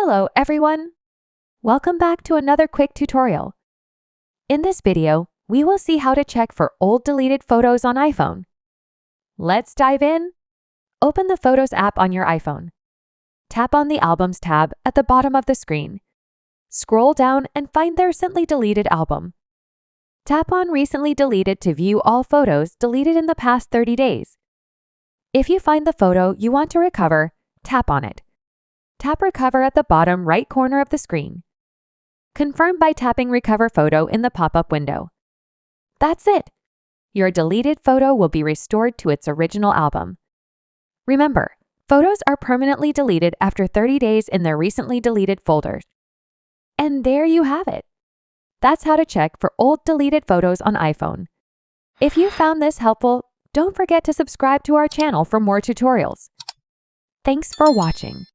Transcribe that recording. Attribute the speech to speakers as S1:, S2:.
S1: Hello everyone! Welcome back to another quick tutorial. In this video, we will see how to check for old deleted photos on iPhone. Let's dive in. Open the Photos app on your iPhone. Tap on the Albums tab at the bottom of the screen. Scroll down and find the Recently Deleted album. Tap on Recently Deleted to view all photos deleted in the past 30 days. If you find the photo you want to recover, tap on it. Tap Recover at the bottom right corner of the screen. Confirm by tapping Recover Photo in the pop-up window. That's it! Your deleted photo will be restored to its original album. Remember, photos are permanently deleted after 30 days in their recently deleted folders. And there you have it! That's how to check for old deleted photos on iPhone. If you found this helpful, don't forget to subscribe to our channel for more tutorials. Thanks for watching.